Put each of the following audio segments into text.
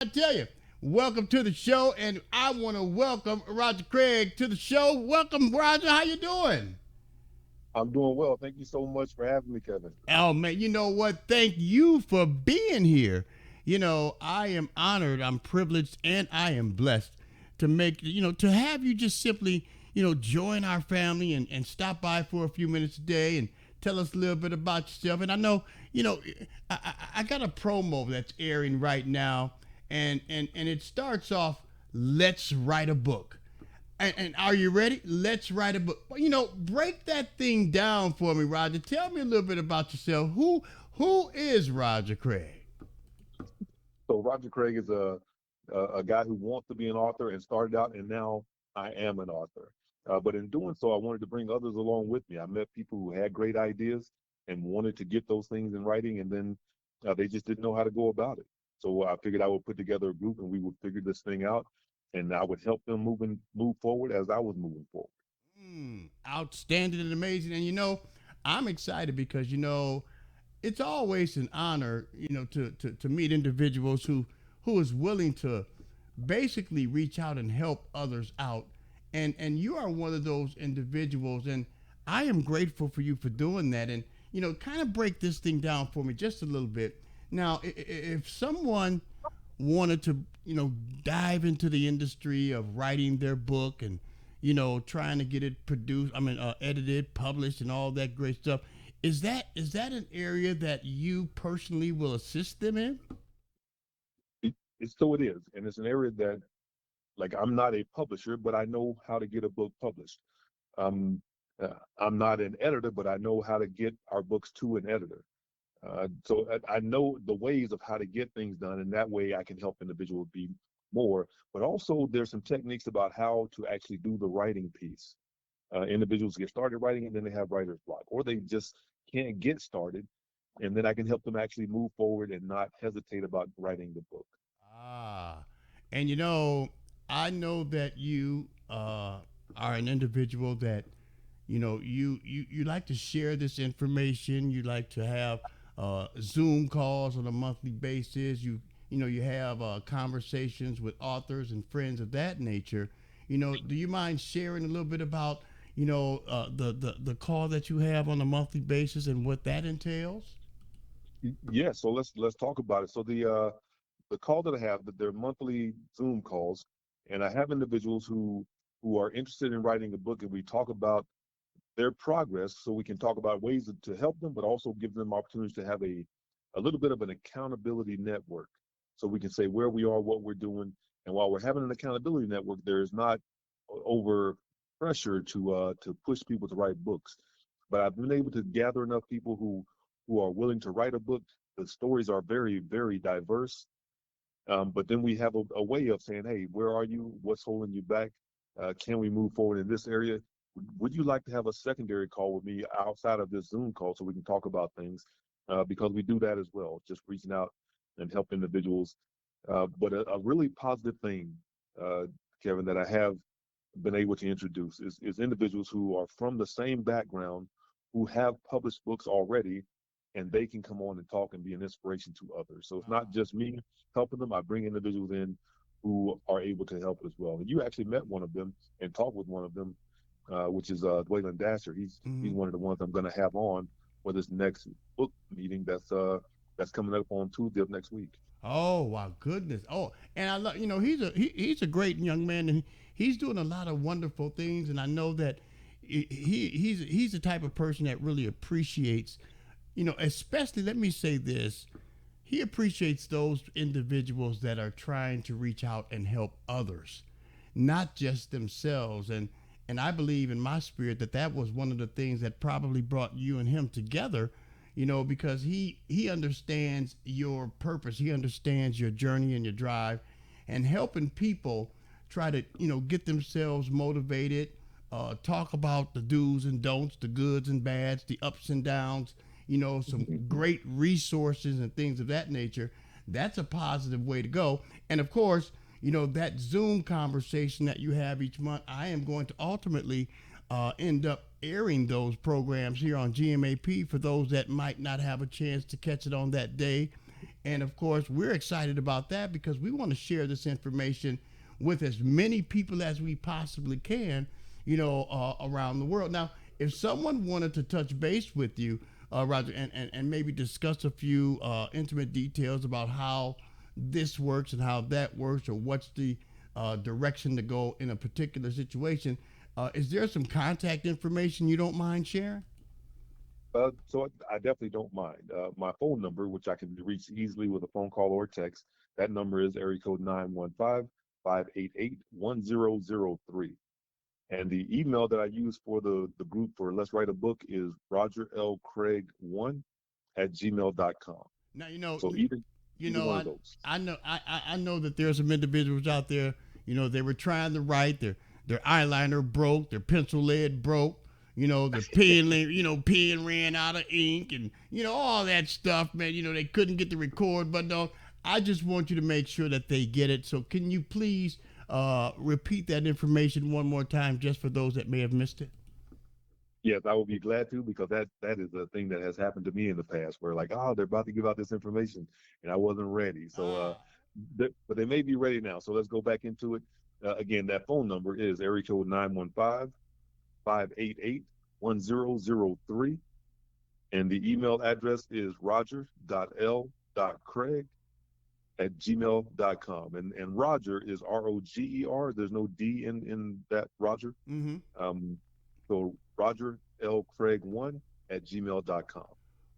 I tell you, welcome to the show, and I want to welcome Roger Craig to the show. Welcome, Roger. How you doing? I'm doing well. Thank you so much for having me, Kevin. Oh man, you know what? Thank you for being here. I am honored, I'm privileged, and I am blessed to to have you just simply, join our family and stop by for a few minutes a day and tell us a little bit about yourself. And I know, you know, I got a promo that's airing right now, and it starts off, let's write a book. And are you ready? Let's write a book. Break that thing down for me, Roger. Tell me a little bit about yourself. Who is Roger Craig? So Roger Craig is a guy who wants to be an author and started out, and now I am an author. But in doing so, I wanted to bring others along with me. I met people who had great ideas and wanted to get those things in writing, and then they just didn't know how to go about it. So I figured I would put together a group, and we would figure this thing out, and I would help them move forward as I was moving forward. Outstanding and amazing. And I'm excited because it's always an honor, to meet individuals who is willing to basically reach out and help others out. And you are one of those individuals, and I am grateful for you for doing that. And kind of break this thing down for me just a little bit. Now, if someone wanted to, dive into the industry of writing their book and trying to get it produced, edited, published, and all that great stuff. Is that an area that you personally will assist them in? So it is, and it's an area that, like, I'm not a publisher, but I know how to get a book published. Um, I'm not an editor, but I know how to get our books to an editor. So I know the ways of how to get things done, and that way I can help individuals be more. But also, there's some techniques about how to actually do the writing piece. Individuals get started writing, and then they have writer's block, or they just can't get started, and then I can help them actually move forward and not hesitate about writing the book. Ah, and I know that you are an individual that you like to share this information. You like to have Zoom calls on a monthly basis. You have conversations with authors and friends of that nature. Do you mind sharing a little bit about the call that you have on a monthly basis and what that entails? Yeah, so let's talk about it. So the call that I have, that they're monthly Zoom calls, and I have individuals who are interested in writing a book, and we talk about their progress, so we can talk about ways to help them, but also give them opportunities to have a little bit of an accountability network, so we can say where we are, what we're doing, and while we're having an accountability network, there is not over pressure to push people to write books. But I've been able to gather enough people who are willing to write a book. The stories are very, very diverse, but then we have a way of saying, hey, where are you? What's holding you back? Can we move forward in this area? Would you like to have a secondary call with me outside of this Zoom call so we can talk about things? Because we do that as well, just reaching out and help individuals. But a really positive thing, uh, Kevin, that I have been able to introduce is individuals who are from the same background, who have published books already, and they can come on and talk and be an inspiration to others. So it's not just me helping them. I bring individuals in who are able to help as well. And you actually met one of them and talked with one of them, which is Dwaylen Dasher. He's Mhm. one of the ones I'm going to have on for this next book meeting that's coming up on Tuesday of next week. Oh wow, goodness! Oh, and I love he's a great young man, and he's doing a lot of wonderful things. And I know that he's the type of person that really appreciates, especially, let me say this, he appreciates those individuals that are trying to reach out and help others, not just themselves. And I believe in my spirit that that was one of the things that probably brought you and him together, because he understands your purpose, he understands your journey and your drive, and helping people try to get themselves motivated, talk about the do's and don'ts, the goods and bads, the ups and downs, some great resources and things of that nature. That's a positive way to go. And of course, that Zoom conversation that you have each month, I am going to ultimately end up airing those programs here on GMAP for those that might not have a chance to catch it on that day. And of course, we're excited about that because we want to share this information with as many people as we possibly can, around the world. Now, if someone wanted to touch base with you, Roger, and maybe discuss a few intimate details about how this works and how that works, or what's the direction to go in a particular situation, is there some contact information you don't mind sharing? So I definitely don't mind. My phone number, which I can be reached easily with a phone call or text, that number is area code 915-588-1003. And the email that I use for the group for Let's Write a Book is rogerlcraig1@gmail.com. Now, So either one of I those. I know I know that there's some individuals out there. They were trying to write, their eyeliner broke, their pencil lead broke. Their pen ran out of ink, and all that stuff, man. They couldn't get the record button on. I just want you to make sure that they get it. So can you please repeat that information one more time, just for those that may have missed it? Yes, I will be glad to, because that is a thing that has happened to me in the past, where like, oh, they're about to give out this information and I wasn't ready. So Ah. but they may be ready now. So let's go back into it. Again, that phone number is area code 915-588-1003. And the email address is roger.l.craig@gmail.com. And Roger is Roger. There's no D in that Roger. Mm-hmm. So Roger L. Craig1@gmail.com.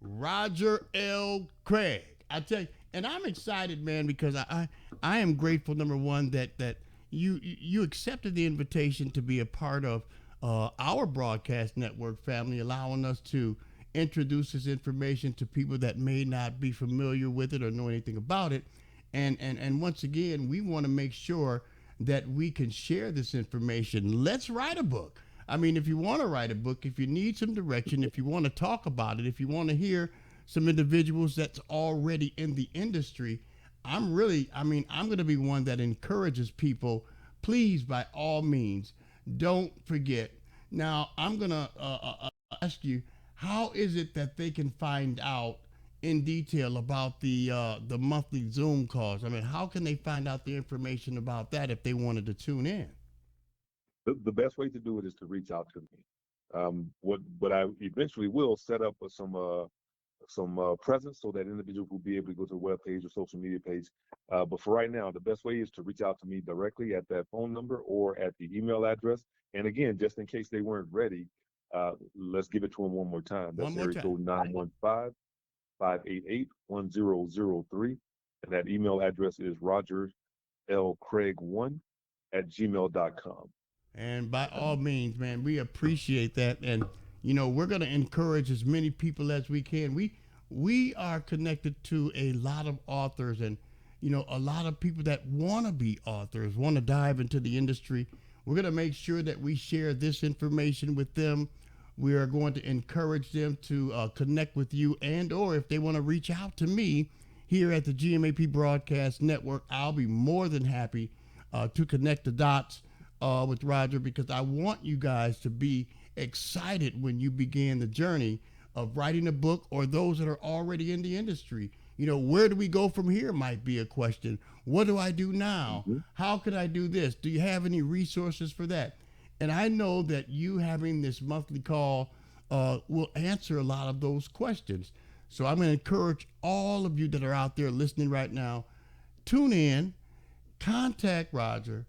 Roger L. Craig. I tell you, and I'm excited, man, because I am grateful. Number one, that you accepted the invitation to be a part of our broadcast network family, allowing us to introduce this information to people that may not be familiar with it or know anything about it. And once again, we want to make sure that we can share this information. Let's write a book. I mean, if you want to write a book, if you need some direction, if you want to talk about it, if you want to hear some individuals that's already in the industry, I'm going to be one that encourages people. Please, by all means, don't forget. Now, I'm going to ask you, how is it that they can find out in detail about the monthly Zoom calls? I mean, how can they find out the information about that if they wanted to tune in? The best way to do it is to reach out to me. What I eventually will set up some presence so that individuals will be able to go to the web page or social media page. But for right now, the best way is to reach out to me directly at that phone number or at the email address. And again, just in case they weren't ready, let's give it to them one more time. That's area code 915-588-1003. And that email address is rogerlcraig1@gmail.com. And by all means, man, we appreciate that. And we're going to encourage as many people as we can. We are connected to a lot of authors, and a lot of people that want to be authors, want to dive into the industry. We're going to make sure that we share this information with them. We are going to encourage them to connect with you, and or if they want to reach out to me here at the GMAP Broadcast Network, I'll be more than happy to connect the dots with Roger, because I want you guys to be excited when you begin the journey of writing a book, or those that are already in the industry. Where do we go from here might be a question. What do I do now? Mm-hmm. How can I do this? Do you have any resources for that? And I know that you having this monthly call will answer a lot of those questions. So I'm going to encourage all of you that are out there listening right now, tune in, contact Roger,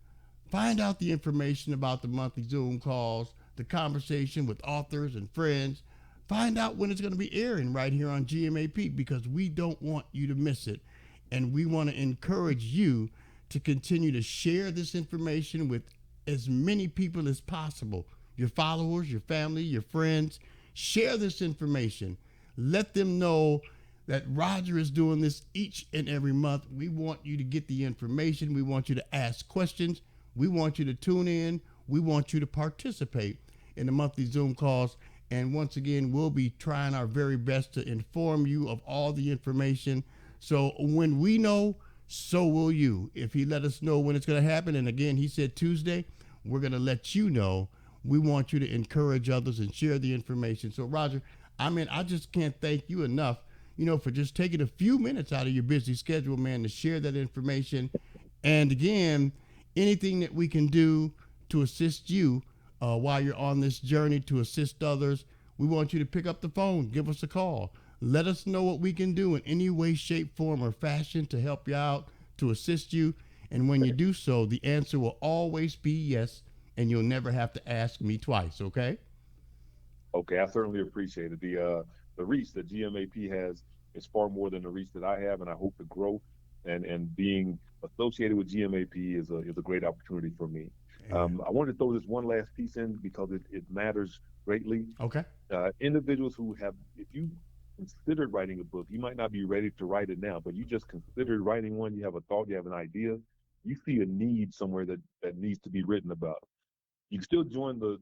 find out the information about the monthly Zoom calls, the conversation with authors and friends. Find out when it's going to be airing right here on GMAP, because we don't want you to miss it. And we want to encourage you to continue to share this information with as many people as possible. Your followers, your family, your friends. Share this information. Let them know that Roger is doing this each and every month. We want you to get the information. We want you to ask questions. We want you to tune in. We want you to participate in the monthly Zoom calls. And once again, we'll be trying our very best to inform you of all the information. So when we know, so will you. If he let us know when it's going to happen, and again, he said Tuesday, we're going to let you know. We want you to encourage others and share the information. So Roger, I just can't thank you enough, for just taking a few minutes out of your busy schedule, man, to share that information. And again, anything that we can do to assist you while you're on this journey to assist others, we want you to pick up the phone, give us a call. Let us know what we can do in any way, shape, form, or fashion to help you out, to assist you. And when you do so, the answer will always be yes, and you'll never have to ask me twice, okay? Okay, I certainly appreciate it. The reach that GMAP has is far more than the reach that I have, and I hope to grow. And being associated with GMAP is a great opportunity for me. Amen. I wanted to throw this one last piece in because it matters greatly. Okay. Individuals who have, if you considered writing a book, you might not be ready to write it now, but you just considered writing one. You have a thought, you have an idea, you see a need somewhere that needs to be written about. You can still join the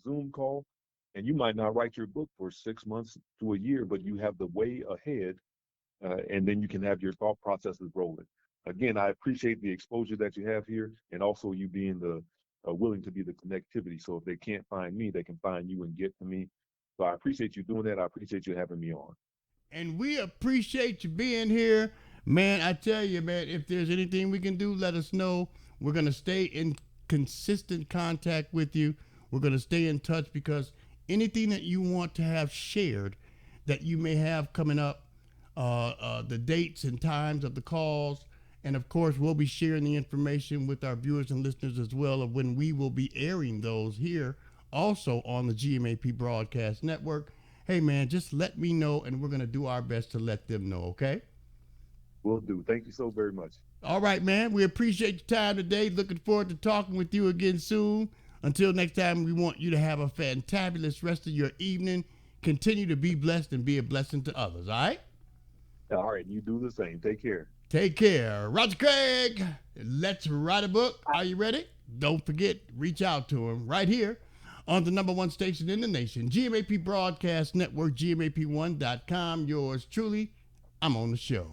Zoom call, and you might not write your book for 6 months to a year, but you have the way ahead, and then you can have your thought processes rolling. Again, I appreciate the exposure that you have here, and also you being the willing to be the connectivity. So if they can't find me, they can find you and get to me. So I appreciate you doing that. I appreciate you having me on. And we appreciate you being here. Man, I tell you, man, if there's anything we can do, let us know. We're going to stay in consistent contact with you. We're going to stay in touch because anything that you want to have shared that you may have coming up, the dates and times of the calls, and of course, we'll be sharing the information with our viewers and listeners as well of when we will be airing those here also on the GMAP Broadcast Network. Hey, man, just let me know, and we're going to do our best to let them know, okay? Will do. Thank you so very much. All right, man. We appreciate your time today. Looking forward to talking with you again soon. Until next time, we want you to have a fantabulous rest of your evening. Continue to be blessed and be a blessing to others, all right? All right. You do the same. Take care. Take care. Roger Craig, let's write a book. Are you ready? Don't forget, reach out to him right here on the number one station in the nation, GMAP Broadcast Network, GMAP1.com. Yours truly, I'm on the show.